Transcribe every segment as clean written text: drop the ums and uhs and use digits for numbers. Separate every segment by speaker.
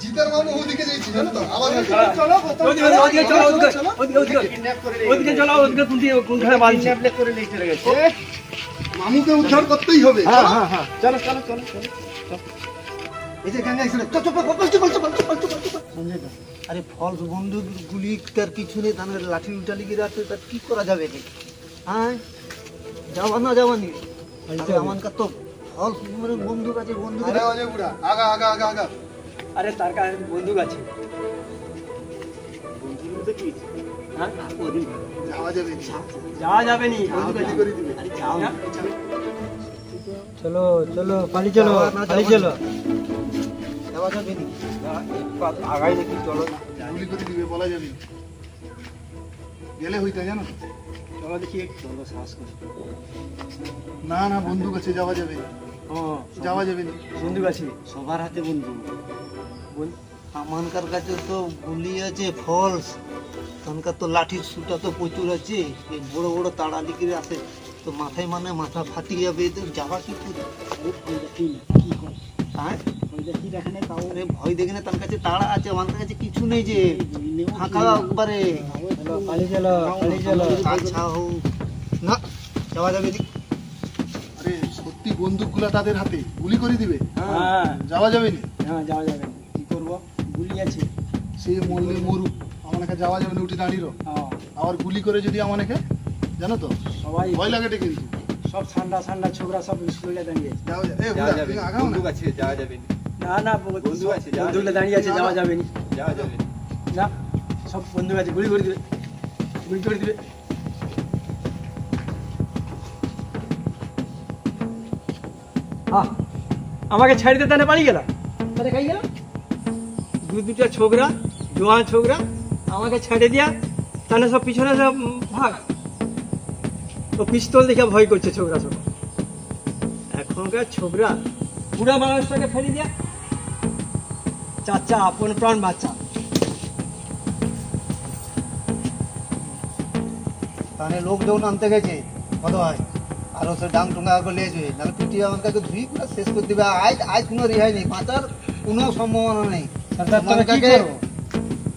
Speaker 1: জিতার মামু ওদিকে যাইছি জানো তো আবার
Speaker 2: চলো ওদিকে চলো ওদিকে চলো ওদিকে কোনখানে বাঁধছি কিডন্যাপ করে নিয়ে চলে গেছে
Speaker 1: মামুকে উদ্ধার করতেই হবে
Speaker 2: হ্যাঁ চলো
Speaker 1: এই যে গাঙ্গা এসে
Speaker 3: সঞ্জয় দা আরে ফলস বন্দুক গুলি তার কিছু নেই তার লাঠি উল্টা লিগে রাখতে তার কি করা যাবে রে হ্যাঁ যাবানি আমানকার তো ফলস মানে বন্দুক আছে বন্দুক
Speaker 1: আরে ওজে বুড়া আগা
Speaker 2: আরে তার কাছে বন্দুক আছে বন্দুক কি হ্যাঁ ওদিন যাওয়া যাবে নি বন্দুক আছে করে দিবে আরে যাও না
Speaker 3: চলো পালি চলো যাওয়া যাবে নি আগাই দেখি চলো
Speaker 1: গুলি করে দিবে বলা যাবে গেলে হইতা জানো
Speaker 2: চলো দেখি চলো সাহস করে
Speaker 1: না বন্দুক আছে যাওয়া যাবে না
Speaker 2: বন্দুক আছে সবার হাতে বন্দুক
Speaker 3: আমানকার কাছে তো গুলি আছে ফলস তনকার তো লাঠির সুটা তো প্রচুর আছে এই বড় বড় তাড়া লিখে আছে তো মাথায় মানে মাথা ফাটি যাবে তো যাবা কি করে হ্যাঁ ভয় দেখে না তার কাছে তাড়া আছে আমার কাছে কিছু নেই যে ফাঁকা একবারে আচ্ছা হোক না যাওয়া যাবে
Speaker 1: আরে সত্যি বন্দুকগুলা তাদের হাতে গুলি করে দিবে যাওয়া যাবে না
Speaker 2: কি করবো গুলি আছে
Speaker 1: সে মরলে মরুক আমাকে যাওয়া যাবে না উঠে দাঁড়িয়ে আবার গুলি করে যদি আমাকে জানো তো
Speaker 2: সবাই
Speaker 1: ভয় লাগে কিন্তু
Speaker 2: সব ঠান্ডা ছোকরা সব স্কুলে দাঁড়িয়ে
Speaker 1: বন্দুক আছে
Speaker 4: যাওয়া যাবে
Speaker 2: না বন্ধু আছে বন্ধুগুলো দাঁড়িয়ে আছে যাওয়া যাবে না সব বন্ধু আছে গুলি করে দিবে আমাকে ছাড়ি দিতে না পালিয়ে গেল খাই গেল দুটা ছোকরা জোয়ান ছোকরা আমাকে ছেড়ে দিয়া তাহলে সব পিছনে সব ভাগ ও পিস্তল দেখে ভয় করছে ছোকরা সব এখনকার ছোকরা বুড়া মানুষটাকে ফেলে দিয়া চাচা আপন প্রাণ বাচ্চা
Speaker 3: তাহলে লোক যখন আনতে গেছে কত হয় আরো সে ডাং টুঙ্গা করে লিয়েছে নাহলে পিটিয়ে আমাকে ধুই পুরো শেষ করে দিবে আজ কোনো রেহাই নেই বাঁচার কোনো সম্ভাবনা নেই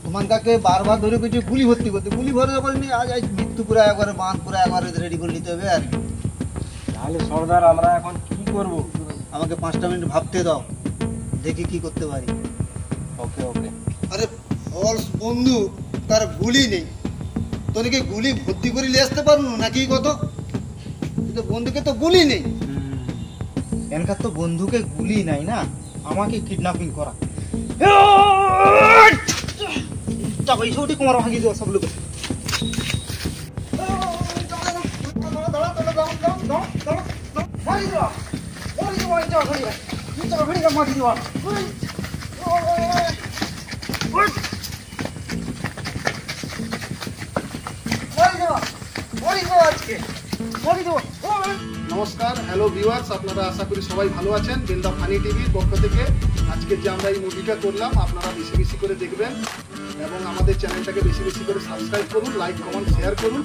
Speaker 3: তোমাকে বারবার ধরে কিছু গুলি ভর্তি করতে গুলি ভরে বলিনি আজ মৃত্যু পুরো একবারে বাঁধ পুরো একবারে রেডি করে নিতে হবে আর
Speaker 2: তাহলে সর্দার আমরা এখন কি করব
Speaker 3: আমাকে 5টা মিনিট ভাবতে দাও দেখি কি করতে পারি
Speaker 4: ওকে
Speaker 3: আরে ফলস বন্ধু তার গুলি নেই তোকে গুলি ভর্তি করে নিয়ে আসতে পারবো নাকি কত কিন্তু বন্ধুকে তো গুলি নেই এনকার তো বন্ধুকে গুলি নাই না আমাকে কিডন্যাপিং করা ওটি কুমার ভাগিয়ে দেওয়া সব লোক
Speaker 1: নমস্কার হ্যালো ভিউয়ার্স আপনারা আশা করি সবাই ভালো আছেন বেলদা ফানি টিভির পক্ষ থেকে আজকে যে আমরা এই মুভিটা করলাম আপনারা বেশি করে দেখবেন এবং আমাদের চ্যানেলটাকে বেশি করে সাবস্ক্রাইব করুন লাইক কমেন্ট শেয়ার করুন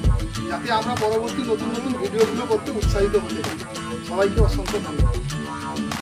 Speaker 1: যাতে আমরা পরবর্তী নতুন ভিডিওগুলো করতে উৎসাহিত হতে পারি সবাইকে অসংখ্য ধন্যবাদ।